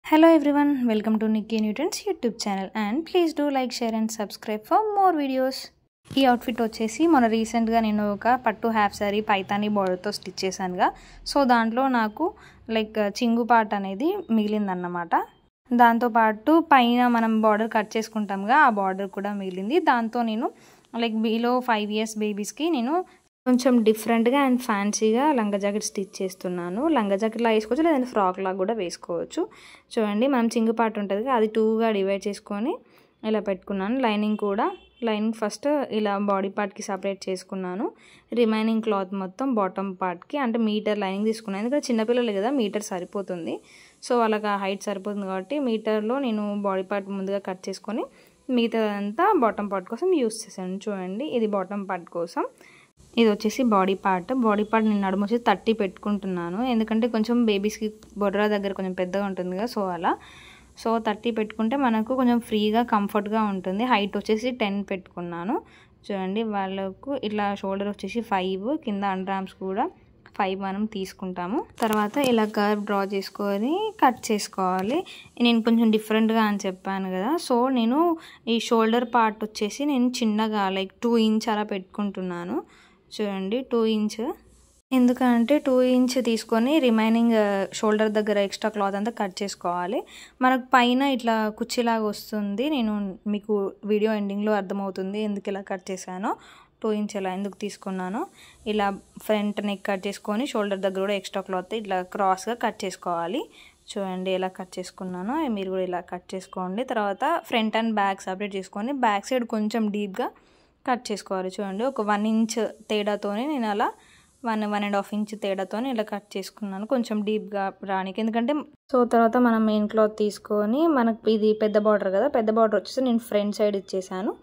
Hello everyone, welcome to Nikki Newton's YouTube channel and please do like, share and subscribe for more videos. ఈ outfit వచ్చేసి మన రీసెంట్గా నేను ఒక పట్టు హాఫ్ సారీ పైతానీ బార్డర్తో స్టిచ్ చేశానుగా. సో దాంట్లో నాకు చింగు పార్ట్ అనేది మిగిలిందన్నమాట. దాంతోపాటు పైన మనం బార్డర్ కట్ చేసుకుంటాంగా ఆ బార్డర్ కూడా మిగిలింది. దాంతో నేను బిలో 5 years బేబీస్కి నేను కొంచెం డిఫరెంట్గా అండ్ ఫ్యాన్సీగా లంగా జాకెట్ స్టిచ్ చేస్తున్నాను. లంగా జాకెట్లా వేసుకోవచ్చు, లేదంటే ఫ్రాక్ లాగా కూడా వేసుకోవచ్చు. చూడండి, మనం చింగు పార్ట్ ఉంటుంది అది 2గా డివైడ్ చేసుకొని ఇలా పెట్టుకున్నాను. లైనింగ్ ఫస్ట్ ఇలా బాడీ పార్ట్కి సపరేట్ చేసుకున్నాను. రిమైనింగ్ క్లాత్ మొత్తం బాటమ్ పార్ట్కి అంటే మీటర్ లైనింగ్ తీసుకున్నాను. ఎందుకంటే చిన్నపిల్లలు కదా, మీటర్ సరిపోతుంది. సో వాళ్ళకి ఆ హైట్ సరిపోతుంది కాబట్టి మీటర్లో నేను బాడీ పార్ట్ ముందుగా కట్ చేసుకొని మిగతాదంతా బాటమ్ పార్ట్ కోసం యూస్ చేశాను. చూడండి, ఇది బాటమ్ పార్ట్ కోసం, ఇది వచ్చేసి బాడీ పార్ట్ నేను నడుము వచ్చి 30 పెట్టుకుంటున్నాను. ఎందుకంటే కొంచెం బేబీస్కి బొడ్రా దగ్గర కొంచెం పెద్దగా ఉంటుంది కదా, సో 30 పెట్టుకుంటే మనకు కొంచెం ఫ్రీగా కంఫర్ట్గా ఉంటుంది. హైట్ వచ్చేసి 10 పెట్టుకున్నాను. చూడండి, వాళ్ళకు ఇట్లా షోల్డర్ వచ్చేసి 5, కింద అండర్ ఆర్మ్స్ కూడా 5 మనం తీసుకుంటాము. తర్వాత ఇలా కర్వ్ డ్రా చేసుకొని కట్ చేసుకోవాలి. నేను కొంచెం డిఫరెంట్గా అని చెప్పాను కదా, సో నేను ఈ షోల్డర్ పార్ట్ వచ్చేసి నేను చిన్నగా 2 inch అలా పెట్టుకుంటున్నాను. చూడండి, 2 inch, ఎందుకంటే 2 inch తీసుకొని రిమైనింగ్ షోల్డర్ దగ్గర ఎక్స్ట్రా క్లాత్ అంతా కట్ చేసుకోవాలి. మనకు పైన ఇట్లా కుర్చీలాగా వస్తుంది. నేను మీకు వీడియో ఎండింగ్లో అర్థమవుతుంది ఎందుకు ఇలా కట్ చేశానో, 2 inch ఇలా ఎందుకు తీసుకున్నానో. ఇలా ఫ్రంట్ నెక్ కట్ చేసుకొని షోల్డర్ దగ్గర కూడా ఎక్స్ట్రా క్లాత్ ఇట్లా క్రాస్గా కట్ చేసుకోవాలి. చూడండి ఎలా కట్ చేసుకున్నానో మీరు కూడా ఇలా కట్ చేసుకోండి. తర్వాత ఫ్రంట్ అండ్ బ్యాక్ సపరేట్ చేసుకొని బ్యాక్ సైడ్ కొంచెం డీప్గా కట్ చేసుకోవాలి. చూడండి, ఒక 1 inch తేడాతోనే నేను అలా 1.5 inch తేడాతోనే ఇలా కట్ చేసుకున్నాను, కొంచెం డీప్గా రానికి. ఎందుకంటే సో తర్వాత మనం మెయిన్ క్లాత్ తీసుకొని, మనకు ఇది పెద్ద బార్డర్ కదా, పెద్ద బార్డర్ వచ్చేసి నేను ఫ్రంట్ సైడ్ ఇచ్చేసాను.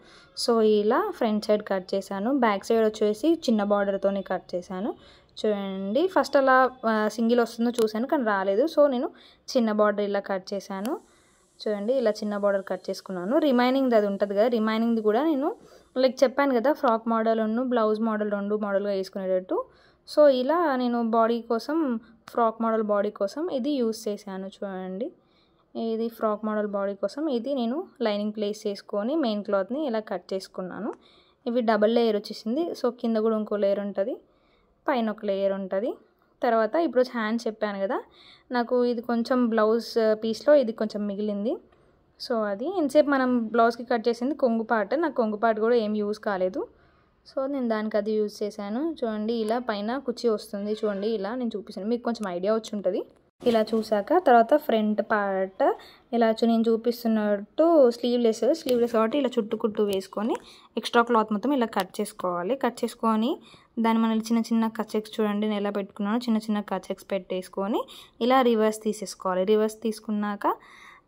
సో ఇలా ఫ్రంట్ సైడ్ కట్ చేశాను. బ్యాక్ సైడ్ వచ్చేసి చిన్న బార్డర్తోనే కట్ చేశాను. చూడండి, ఫస్ట్ అలా సింగిల్ వస్తుందో చూశాను కానీ రాలేదు, సో నేను చిన్న బార్డర్ ఇలా కట్ చేశాను. చూడండి, ఇలా చిన్న బార్డర్ కట్ చేసుకున్నాను. రిమైనింగ్ అది ఉంటుంది కదా, రిమైనింగ్ది కూడా నేను చెప్పాను కదా, ఫ్రాక్ మోడల్ బ్లౌజ్ మోడల్ 2 మోడల్గా వేసుకునేటట్టు. సో ఇలా నేను బాడీ కోసం, ఫ్రాక్ మోడల్ బాడీ కోసం ఇది యూస్ చేశాను. చూడండి, ఇది ఫ్రాక్ మోడల్ బాడీ కోసం ఇది నేను లైనింగ్ ప్లేస్ చేసుకొని మెయిన్ క్లాత్ని ఇలా కట్ చేసుకున్నాను. ఇవి డబల్ లేయర్ వచ్చేసింది. సో కింద కూడా ఇంకో లేయర్ ఉంటుంది, పైన ఒక లేయర్ ఉంటుంది. తర్వాత ఇప్పుడు హ్యాండ్స్ చెప్పాను కదా, నాకు ఇది కొంచెం బ్లౌజ్ పీస్లో ఇది కొంచెం మిగిలింది. సో అది ఎంతసేపు మనం బ్లౌజ్కి కట్ చేసింది కొంగు పార్ట్, నాకు కొంగు పార్ట్ కూడా ఏం యూజ్ కాలేదు, సో నేను దానికి అది యూజ్ చేశాను. చూడండి, ఇలా పైన కుర్చీ వస్తుంది. చూడండి, ఇలా నేను చూపిస్తాను, మీకు కొంచెం ఐడియా వచ్చి ఉంటుంది. ఇలా చూసాక తర్వాత ఫ్రంట్ పార్ట్ ఇలా నేను చూపిస్తున్నట్టు స్లీవ్లెస్ కాబట్టి ఇలా చుట్టుకుట్టు వేసుకొని ఎక్స్ట్రా క్లాత్ మొత్తం ఇలా కట్ చేసుకోవాలి. కట్ చేసుకొని దాన్ని మనం చిన్న కట్ చెక్స్, చూడండి నేను ఎలా పెట్టుకున్నాను, చిన్న కట్ చెక్స్ పెట్టేసుకొని ఇలా రివర్స్ తీసేసుకోవాలి. రివర్స్ తీసుకున్నాక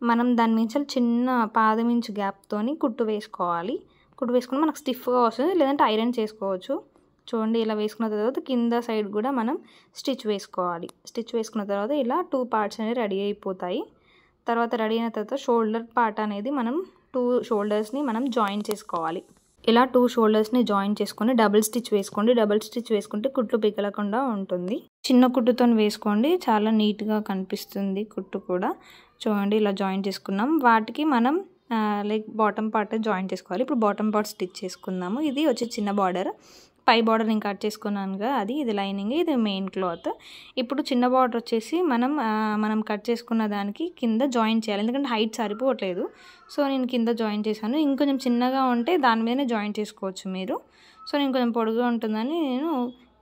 మనం దాని నుంచి చిన్న పాదం ఇంచు గ్యాప్తోని కుట్టు వేసుకోవాలి. కుట్టు వేసుకుని మనకు స్టిఫ్గా వస్తుంది, లేదంటే ఐరన్ చేసుకోవచ్చు. చూడండి, ఇలా వేసుకున్న తర్వాత కింద సైడ్ కూడా మనం స్టిచ్ వేసుకోవాలి. స్టిచ్ వేసుకున్న తర్వాత ఇలా 2 parts అనేవి రెడీ అయిపోతాయి. తర్వాత రెడీ అయిన తర్వాత షోల్డర్ పార్ట్ అనేది మనం 2 shoulders మనం జాయిన్ చేసుకోవాలి. ఇలా 2 shoulders జాయిన్ చేసుకొని డబుల్ స్టిచ్ వేసుకోండి. డబుల్ స్టిచ్ వేసుకుంటే కుట్లు పిగలకుండా ఉంటుంది. చిన్న కుట్టుతో వేసుకోండి, చాలా నీట్గా కనిపిస్తుంది కుట్టు కూడా. చూడండి, ఇలా జాయిన్ చేసుకున్నాం. వాటికి మనం బాటమ్ పార్ట్ జాయిన్ చేసుకోవాలి. ఇప్పుడు బాటమ్ పార్ట్ స్టిచ్ చేసుకుందాము. ఇది వచ్చి చిన్న బార్డర్, పై బార్డర్ నేను కట్ చేసుకున్నానుగా, ఇది లైనింగ్, ఇది మెయిన్ క్లాత్. ఇప్పుడు చిన్న బార్డర్ వచ్చేసి మనం కట్ చేసుకున్న దానికి కింద జాయిన్ చేయాలి. ఎందుకంటే హైట్ సరిపోవట్లేదు, సో నేను కింద జాయిన్ చేశాను. ఇంకొంచెం చిన్నగా ఉంటే దాని మీదనే జాయిన్ చేసుకోవచ్చు మీరు. సో నేను కొంచెం పొడుగుగా ఉంటుందని నేను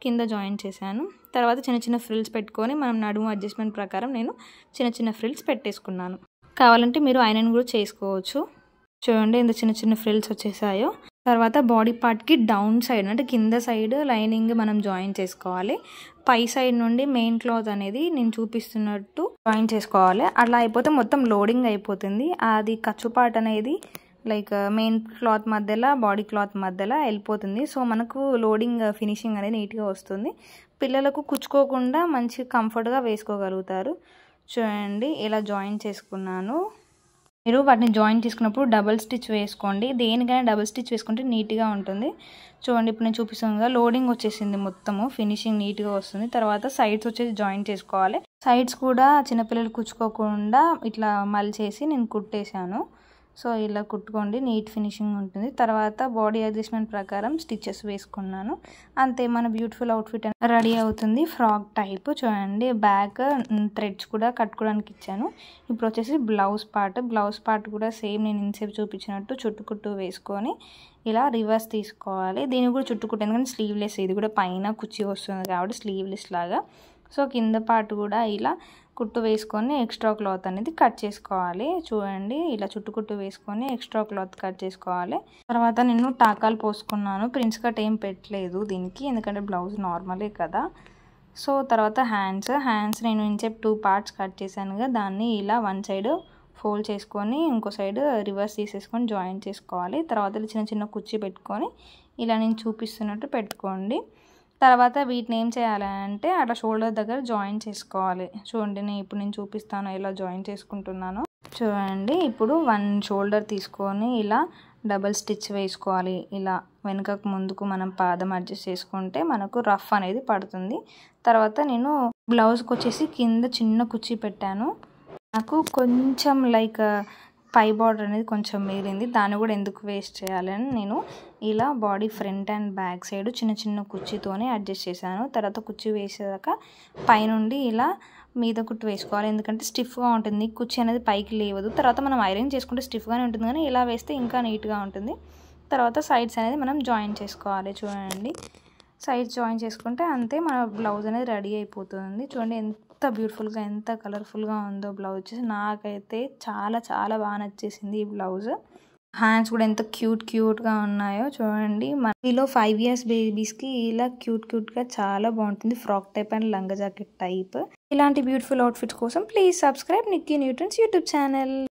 కింద జాయిన్ చేశాను. తర్వాత చిన్న ఫ్రిల్స్ పెట్టుకొని మనం నడుము అడ్జస్ట్మెంట్ ప్రకారం నేను చిన్న ఫ్రిల్స్ పెట్టేసుకున్నాను. కావాలంటే మీరు ఐరన్ కూడా చేసుకోవచ్చు. చూడండి, ఎంత చిన్న ఫ్రిల్స్ వచ్చేసాయో. తర్వాత బాడీ పార్ట్కి డౌన్ సైడ్ అంటే కింద సైడ్ లైనింగ్ మనం జాయిన్ చేసుకోవాలి. పై సైడ్ నుండి మెయిన్ క్లాత్ అనేది నేను చూపిస్తున్నట్టు జాయిన్ చేసుకోవాలి. అట్లా అయిపోతే మొత్తం లోడింగ్ అయిపోతుంది. అది ఖర్చు పార్ట్ అనేది మెయిన్ క్లాత్ మధ్యలో బాడీ క్లాత్ మధ్యలో వెళ్ళిపోతుంది. సో మనకు లోడింగ్ ఫినిషింగ్ అనేది నీట్గా వస్తుంది. పిల్లలకు కుచ్చుకోకుండా మంచి కంఫర్ట్గా వేసుకోగలుగుతారు. చూడండి, ఇలా జాయిన్ చేసుకున్నాను. మీరు వాటిని జాయిన్ చేసుకున్నప్పుడు డబుల్ స్టిచ్ వేసుకోండి. దేనికైనా డబుల్ స్టిచ్ వేసుకుంటే నీట్గా ఉంటుంది. చూడండి, ఇప్పుడు నేను చూపిస్తాను కదా, లోడింగ్ వచ్చేసింది, మొత్తము ఫినిషింగ్ నీట్గా వస్తుంది. తర్వాత సైడ్స్ వచ్చేసి జాయిన్ చేసుకోవాలి. సైడ్స్ కూడా చిన్నపిల్లలు కుచ్చుకోకుండా ఇట్లా మలిచేసి నేను కుట్టేశాను. సో ఇలా కుట్టుకోండి, నీట్ ఫినిషింగ్ ఉంటుంది. తర్వాత బాడీ అడ్జస్ట్మెంట్ ప్రకారం స్టిచెస్ వేసుకున్నాను. అంతే, మన బ్యూటిఫుల్ అవుట్ఫిట్ రెడీ అవుతుంది. ఫ్రాక్ టైప్ చూడండి, బ్యాక్ థ్రెడ్స్ కూడా కట్టుకోవడానికి ఇచ్చాను. ఇప్పుడు వచ్చేసి బ్లౌజ్ పార్ట్ కూడా సేమ్ నేను ఇన్సేపు చూపించినట్టు చుట్టుకుట్టు వేసుకొని ఇలా రివర్స్ తీసుకోవాలి. దీన్ని కూడా చుట్టుకుట్టు, ఎందుకంటే స్లీవ్లెస్, ఇది కూడా పైన కుచ్చి వస్తుంది కాబట్టి స్లీవ్లెస్ లాగా. సో కింద పార్ట్ కూడా ఇలా కుట్టు వేసుకొని ఎక్స్ట్రా క్లాత్ అనేది కట్ చేసుకోవాలి. చూడండి, ఇలా చుట్టుకుట్టు వేసుకొని ఎక్స్ట్రా క్లాత్ కట్ చేసుకోవాలి. తర్వాత నేను టాకాలు పోసుకున్నాను. ప్రిన్స్ కట్ ఏం పెట్టలేదు దీనికి, ఎందుకంటే బ్లౌజ్ నార్మలే కదా. సో తర్వాత హ్యాండ్స్ నేను ఇంచేపు 2 పార్ట్స్ కట్ చేశానుగా, దాన్ని ఇలా వన్ సైడ్ ఫోల్డ్ చేసుకొని ఇంకో సైడ్ రివర్స్ తీసేసుకొని జాయిన్ చేసుకోవాలి. తర్వాత చిన్న చిన్న కుర్చీ పెట్టుకొని ఇలా నేను చూపిస్తున్నట్టు పెట్టుకోండి. తర్వాత వీటిని ఏం చేయాలంటే అట్లా షోల్డర్ దగ్గర జాయిన్ చేసుకోవాలి. చూడండి, ఇప్పుడు నేను చూపిస్తాను ఎలా జాయిన్ చేసుకుంటున్నాను. చూడండి, ఇప్పుడు 1 షోల్డర్ తీసుకొని ఇలా డబల్ స్టిచ్ వేసుకోవాలి. ఇలా వెనుకకు ముందుకు మనం పాదం అడ్జస్ట్ చేసుకుంటే మనకు రఫ్ అనేది పడుతుంది. తర్వాత నేను బ్లౌజ్కి వచ్చేసి కింద చిన్న కుర్చీ పెట్టాను. నాకు కొంచెం పై బార్డర్ అనేది కొంచెం మిగిలింది, దాన్ని కూడా ఎందుకు వేస్ట్ చేయాలని నేను ఇలా body front and back side చిన్న చిన్న కుర్చీతోనే అడ్జస్ట్ చేశాను. తర్వాత కుర్చీ వేసాక పైనుండి ఇలా మీద కుట్టు వేసుకోవాలి, ఎందుకంటే స్టిఫ్గా ఉంటుంది, కుర్చీ అనేది పైకి లేవదు. తర్వాత మనం ఐరన్ చేసుకుంటే స్టిఫ్గానే ఉంటుంది, కానీ ఇలా వేస్తే ఇంకా నీట్గా ఉంటుంది. తర్వాత సైడ్స్ అనేది మనం జాయిన్ చేసుకోవాలి. చూడండి, సైడ్స్ జాయిన్ చేసుకుంటే అంతే, మన బ్లౌజ్ అనేది రెడీ అయిపోతుంది. చూడండి ఎంత బ్యూటిఫుల్గా, ఎంత కలర్ఫుల్గా ఉందో బ్లౌజ్ వచ్చేసి. నాకైతే చాలా చాలా బాగా నచ్చేసింది ఈ బ్లౌజ్. హ్యాండ్స్ కూడా ఎంత క్యూట్గా ఉన్నాయో చూడండి. మనలో 5 years బేబీస్కి ఇలా క్యూట్గా చాలా బాగుంటుంది. ఫ్రాక్ టైప్ అండ్ లంగా జాకెట్ టైప్. ఇలాంటి బ్యూటిఫుల్ అవుట్ఫిట్స్ కోసం please subscribe Nikki nutrients YouTube channel.